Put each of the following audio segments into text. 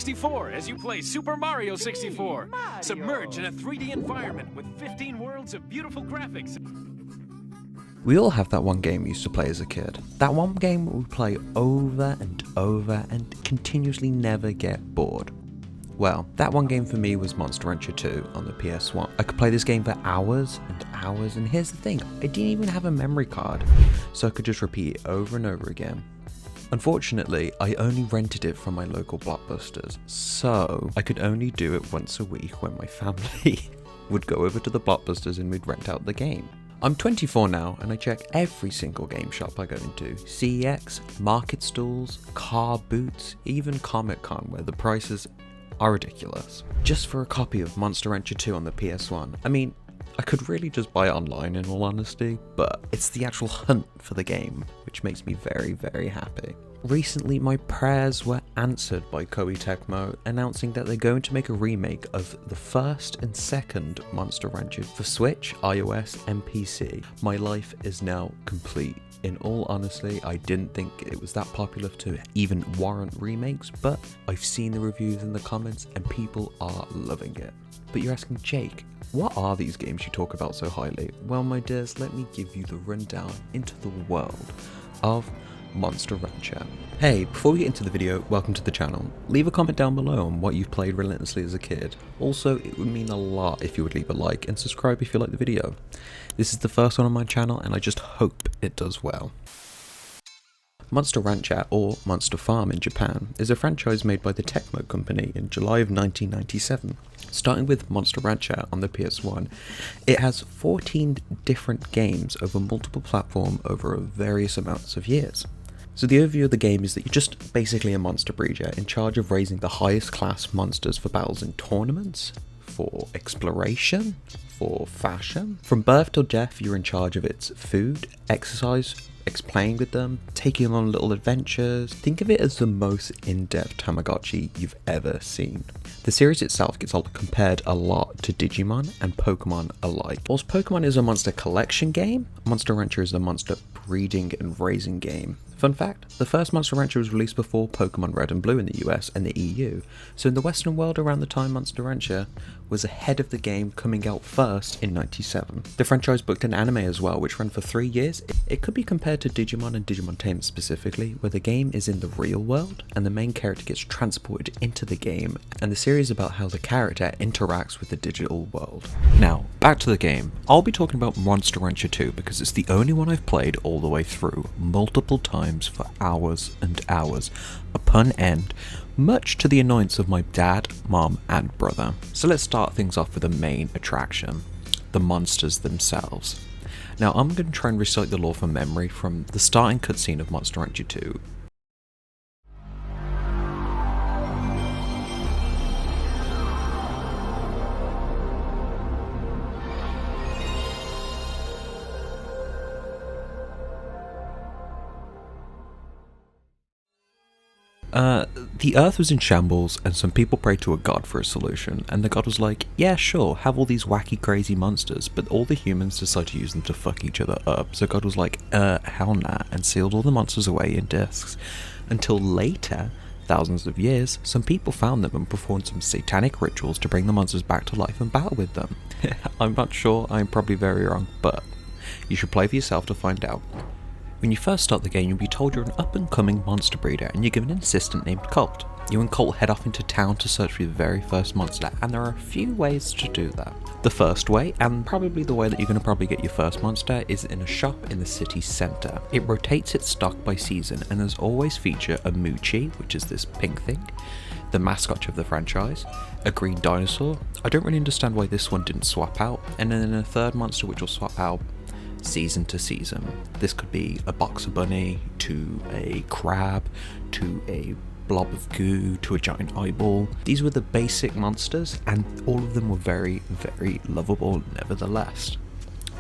64 as you play Super Mario 64. Submerge in a 3D environment with 15 worlds of beautiful graphics. We all have that one game we used to play as a kid. That one game we play over and over and continuously never get bored. Well, that one game for me was Monster Rancher 2 on the PS1. I could play this game for hours and hours, and here's the thing, I didn't even have a memory card, so I could just repeat it over and over again. Unfortunately, I only rented it from my local Blockbusters, so I could only do it once a week when my family would go over to the Blockbusters and we'd rent out the game. I'm 24 now and I check every single game shop I go into. CEX, market stalls, car boots, even Comic Con where the prices are ridiculous. Just for a copy of Monster Rancher 2 on the PS1. I mean, I could really just buy it online in all honesty, but it's the actual hunt for the game which makes me very, very happy. Recently, my prayers were answered by Koei Tecmo announcing that they're going to make a remake of the first and second Monster Rancher for Switch, iOS, and PC. My life is now complete. In all honesty, I didn't think it was that popular to even warrant remakes, but I've seen the reviews in the comments and people are loving it. But you're asking, Jake, what are these games you talk about so highly? Well, my dears, let me give you the rundown into the world of Monster Rancher. Hey, before we get into the video, welcome to the channel. Leave a comment down below on what you've played relentlessly as a kid. Also, it would mean a lot if you would leave a like and subscribe if you like the video. This is the first one on my channel and I just hope it does well. Monster Rancher, or Monster Farm in Japan, is a franchise made by the Tecmo Company in July of 1997. Starting with Monster Rancher on the PS1, it has 14 different games over multiple platforms over various amounts of years. So the overview of the game is that you're just basically a monster breeder in charge of raising the highest class monsters for battles in tournaments, for exploration, for fashion. From birth till death, you're in charge of its food, exercise, playing with them, taking on little adventures. Think of it as the most in-depth Tamagotchi you've ever seen. The series itself gets compared a lot to Digimon and Pokemon alike. Whilst Pokemon is a monster collection game, Monster Rancher is a monster breeding and raising game. Fun fact, the first Monster Rancher was released before Pokemon Red and Blue in the US and the EU, so in the Western world around the time Monster Rancher was ahead of the game, coming out first in 97. The franchise booked an anime as well, which ran for 3 years. It could be compared to Digimon and Digimon Tamers specifically, where the game is in the real world and the main character gets transported into the game, and the series about how the character interacts with the digital world. Now, back to the game. I'll be talking about Monster Rancher 2 because it's the only one I've played all the way through, multiple times for hours and hours, upon end, much to the annoyance of my dad, mom, and brother. So let's start things off with the main attraction, the monsters themselves. Now I'm going to try and recite the lore from memory from the starting cutscene of Monster Rancher 2. The Earth was in shambles and some people prayed to a god for a solution, and the god was like, yeah sure, have all these wacky crazy monsters, but all the humans decide to use them to fuck each other up, so God was like, hell nah, and sealed all the monsters away in discs. Until later, thousands of years, some people found them and performed some satanic rituals to bring the monsters back to life and battle with them. I'm not sure, I'm probably very wrong, but you should play for yourself to find out. When you first start the game, you'll be told you're an up-and-coming monster breeder and you're given an assistant named Colt. You and Colt head off into town to search for your very first monster, and there are a few ways to do that. The first way, and probably the way that you're going to probably get your first monster, is in a shop in the city centre. It rotates its stock by season, and there's always feature a Moochie, which is this pink thing, the mascot of the franchise, a green dinosaur. I don't really understand why this one didn't swap out, and then a third monster which will swap out season to season. This could be a boxer bunny, to a crab, to a blob of goo, to a giant eyeball. These were the basic monsters and all of them were very, very lovable nevertheless.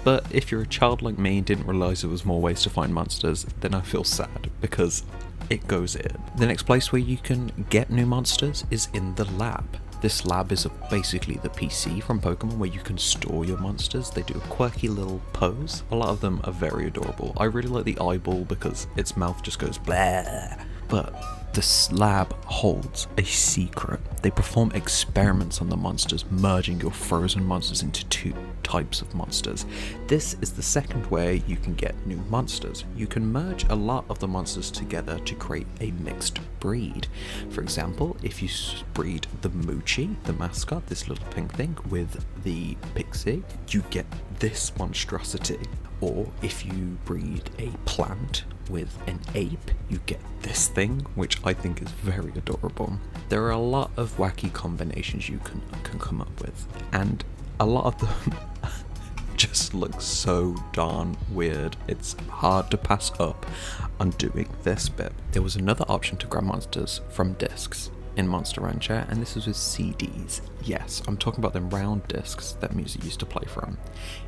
But if you're a child like me and didn't realise there was more ways to find monsters, then I feel sad because it goes in. The next place where you can get new monsters is in the lab. This lab is basically the PC from Pokemon where you can store your monsters. They do a quirky little pose. A lot of them are very adorable. I really like the eyeball because its mouth just goes blah. But This lab holds a secret. They perform experiments on the monsters, merging your frozen monsters into two types of monsters. This is the second way you can get new monsters. You can merge a lot of the monsters together to create a mixed breed. For example, if you breed the Moochie, the mascot, this little pink thing, with the Pixie, you get this monstrosity. Or if you breed a plant with an ape, you get this thing, which I think is very adorable. There are a lot of wacky combinations you can come up with, and a lot of them just look so darn weird. It's hard to pass up on doing this bit. There was another option to grab monsters from discs in Monster Rancher, and this was with CDs. Yes, I'm talking about them round discs that music used to play from.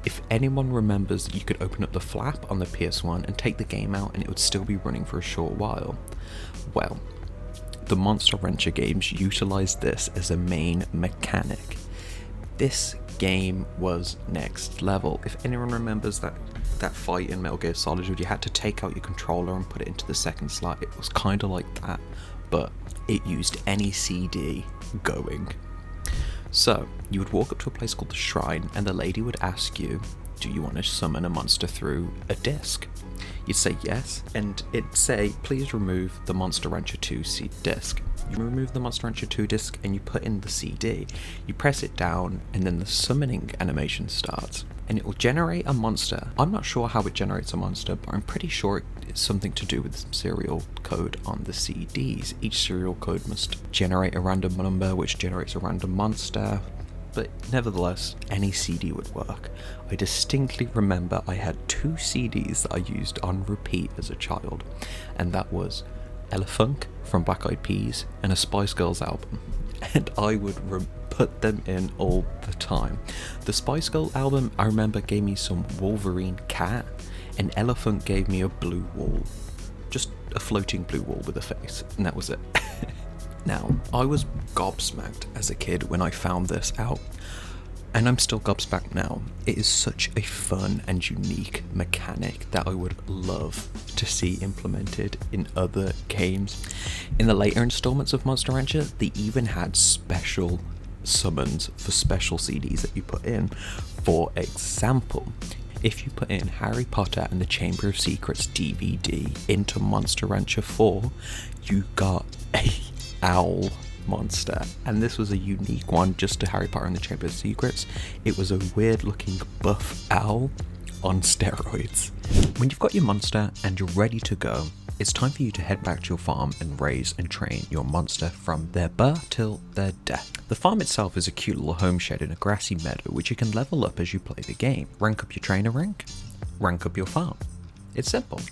If anyone remembers, you could open up the flap on the PS1 and take the game out and it would still be running for a short while. Well, the Monster Rancher games utilized this as a main mechanic. This game was next level. If anyone remembers that fight in Metal Gear Solid where you had to take out your controller and put it into the second slot, it was kind of like that, but it used any CD going. So you would walk up to a place called the Shrine and the lady would ask you, do you want to summon a monster through a disc? You'd say yes, and it'd say, please remove the Monster Rancher 2 disc. You remove the Monster Rancher 2 disc and you put in the CD. You press it down and then the summoning animation starts. And it will generate a monster. I'm not sure how it generates a monster, but I'm pretty sure it's something to do with some serial code on the CDs. Each serial code must generate a random number, which generates a random monster. But nevertheless, any CD would work. I distinctly remember I had 2 CDs that I used on repeat as a child, and that was Elefunk from Black Eyed Peas and a Spice Girls album. And I would put them in all the time. The Spice Girl album, I remember, gave me some Wolverine cat, and Elefunk gave me a blue wall. Just a floating blue wall with a face, and that was it. Now, I was gobsmacked as a kid when I found this out, and I'm still gobsmacked now. It is such a fun and unique mechanic that I would love to see implemented in other games. In the later installments of Monster Rancher, they even had special summons for special CDs that you put in. For example, if you put in Harry Potter and the Chamber of Secrets DVD into Monster Rancher 4, you got a owl monster, and this was a unique one just to Harry Potter and the Chamber of Secrets. It was a weird looking buff owl on steroids. When you've got your monster and you're ready to go, it's time for you to head back to your farm and raise and train your monster from their birth till their death. The farm itself is a cute little homestead in a grassy meadow which you can level up as you play the game. Rank up your trainer rank, rank up your farm. It's simple.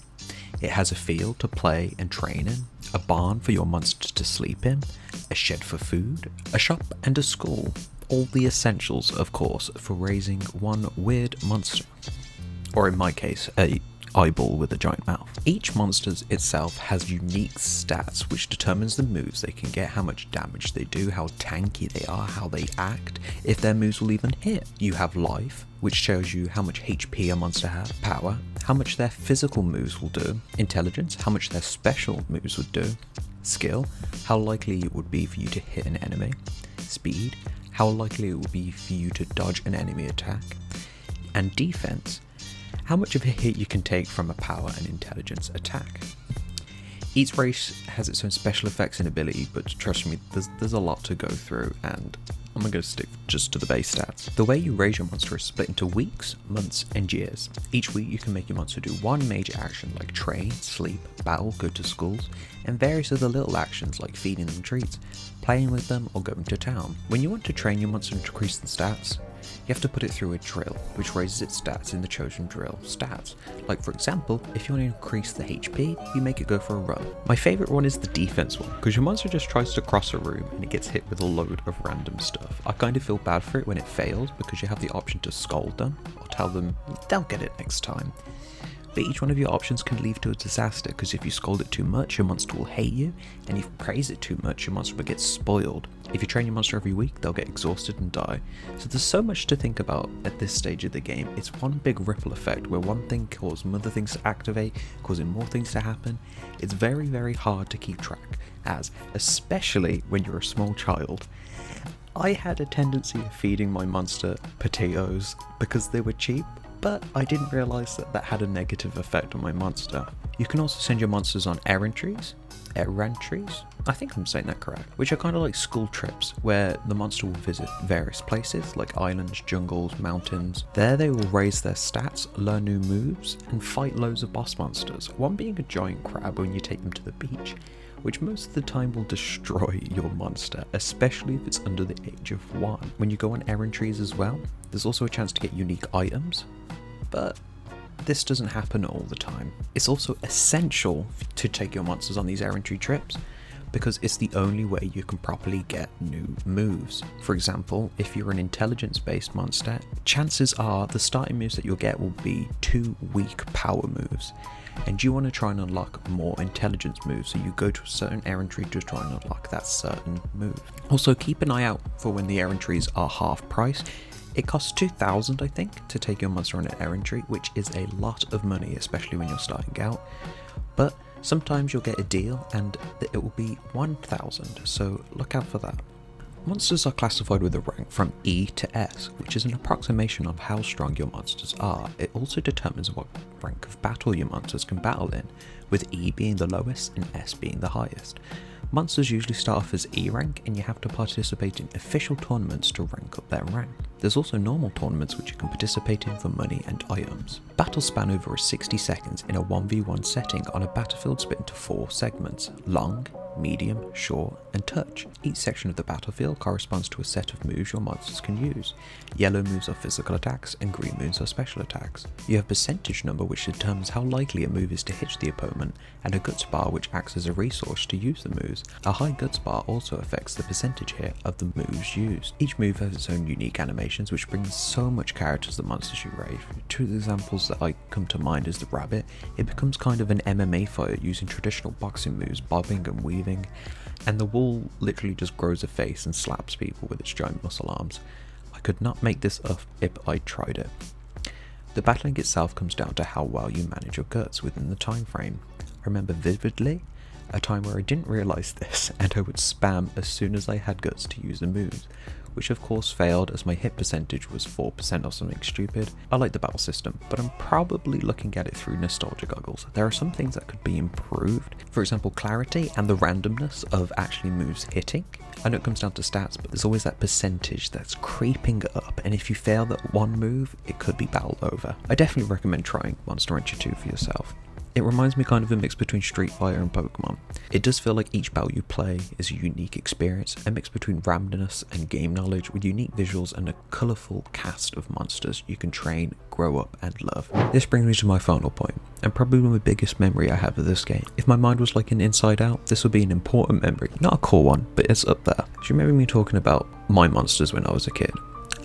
It has a field to play and train in, a barn for your monster to sleep in, a shed for food, a shop and a school. All the essentials, of course, for raising one weird monster. Or in my case, a eyeball with a giant mouth. Each monster itself has unique stats which determines the moves they can get, how much damage they do, how tanky they are, how they act, if their moves will even hit. You have life, which shows you how much HP a monster has, power, how much their physical moves will do, intelligence, how much their special moves would do, skill, how likely it would be for you to hit an enemy, speed, how likely it would be for you to dodge an enemy attack, and defense, how much of a hit you can take from a power and intelligence attack. Each race has its own special effects and ability, but trust me, there's a lot to go through, and I'm going to stick just to the base stats. The way you raise your monster is split into weeks, months, and years. Each week you can make your monster do one major action like train, sleep, battle, go to schools, and various other little actions like feeding them treats, playing with them, or going to town. When you want to train your monster to increase the stats, you have to put it through a drill, which raises its stats in the chosen drill stats. Like for example, if you want to increase the HP, you make it go for a run. My favourite one is the defense one, because your monster just tries to cross a room and it gets hit with a load of random stuff. I kind of feel bad for it when it fails, because you have the option to scold them, or tell them they'll get it next time. but each one of your options can lead to a disaster, because if you scold it too much, your monster will hate you, and if you praise it too much, your monster will get spoiled. If you train your monster every week, they'll get exhausted and die. So there's so much to think about at this stage of the game. It's one big ripple effect where one thing causes other things to activate, causing more things to happen. It's very, very hard to keep track, especially when you're a small child. I had a tendency of feeding my monster potatoes because they were cheap, but I didn't realise that that had a negative effect on my monster. You can also send your monsters on errantries, I think I'm saying that correct, which are kind of like school trips where the monster will visit various places like islands, jungles, mountains. There they will raise their stats, learn new moves, and fight loads of boss monsters, one being a giant crab when you take them to the beach, which most of the time will destroy your monster, especially if it's under the age of 1. When you go on errantries as well, there's also a chance to get unique items, but this doesn't happen all the time. It's also essential to take your monsters on these errantry trips, because it's the only way you can properly get new moves. For example, if you're an intelligence-based monster, chances are the starting moves that you'll get will be 2 weak power moves, and you want to try and unlock more intelligence moves, so you go to a certain errantry to try and unlock that certain move. Also, keep an eye out for when the errantries are half price. It costs 2,000, I think, to take your monster on an errantry, which is a lot of money, especially when you're starting out. But sometimes you'll get a deal and it will be 1,000, so look out for that. Monsters are classified with a rank from E to S, which is an approximation of how strong your monsters are. It also determines what rank of battle your monsters can battle in, with E being the lowest and S being the highest. Monsters usually start off as E rank, and you have to participate in official tournaments to rank up their rank. There's also normal tournaments which you can participate in for money and items. Battles span over 60 seconds in a 1v1 setting on a battlefield split into 4 segments: long, medium, short, and touch. Each section of the battlefield corresponds to a set of moves your monsters can use. Yellow moves are physical attacks and green moves are special attacks. You have a percentage number which determines how likely a move is to hit the opponent, and a guts bar which acts as a resource to use the moves. A high guts bar also affects the percentage hit of the moves used. Each move has its own unique animations which brings so much character to the monsters you raise. Two examples that I come to mind is the rabbit. It becomes kind of an MMA fighter using traditional boxing moves, bobbing and weaving, and the wall literally just grows a face and slaps people with its giant muscle arms. I could not make this up if I tried it. The battling itself comes down to how well you manage your guts within the time frame. I remember vividly a time where I didn't realise this and I would spam as soon as I had guts to use the moves, which of course failed as my hit percentage was 4% or something stupid. I like the battle system, but I'm probably looking at it through nostalgia goggles. There are some things that could be improved. For example, clarity and the randomness of actually moves hitting. I know it comes down to stats, but there's always that percentage that's creeping up, and if you fail that one move, it could be battled over. I definitely recommend trying Monster Rancher 2 for yourself. It reminds me kind of a mix between Street Fighter and Pokemon. It does feel like each battle you play is a unique experience, a mix between randomness and game knowledge with unique visuals and a colourful cast of monsters you can train, grow up and love. This brings me to my final point, and probably one of the biggest memory I have of this game. If my mind was like an Inside Out, this would be an important memory. Not a core one, but it's up there. Do you remember me talking about my monsters when I was a kid?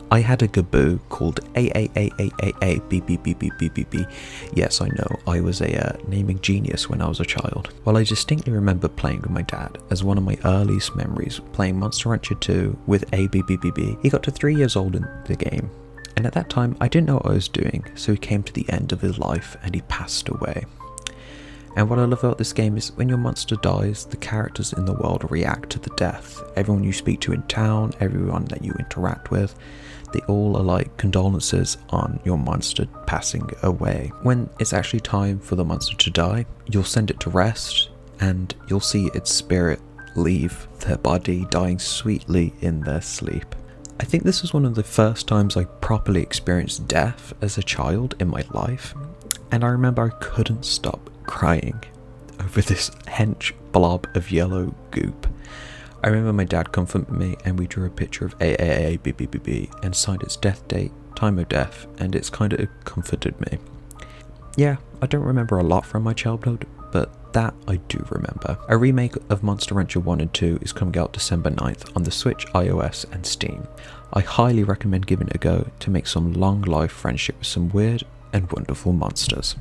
I had a Gaboo called AAAAAABBBBBB. Yes, I know, I was a naming genius when I was a child. Well, I distinctly remember playing with my dad as one of my earliest memories, playing Monster Rancher 2 with ABBBB. He got to 3 years old in the game, and at that time I didn't know what I was doing, so he came to the end of his life and he passed away. And what I love about this game is when your monster dies, the characters in the world react to the death. Everyone you speak to in town, everyone that you interact with, they all are like condolences on your monster passing away. When it's actually time for the monster to die, you'll send it to rest and you'll see its spirit leave their body, dying sweetly in their sleep. I think this was one of the first times I properly experienced death as a child in my life, and I remember I couldn't stop crying over this hench blob of yellow goop. I remember my dad comforted me and we drew a picture of AAABBBB and signed its death date, time of death, and it's kind of comforted me. Yeah, I don't remember a lot from my childhood, but that I do remember. A remake of Monster Rancher 1 and 2 is coming out December 9th on the Switch, iOS and Steam. I highly recommend giving it a go to make some long life friendship with some weird and wonderful monsters.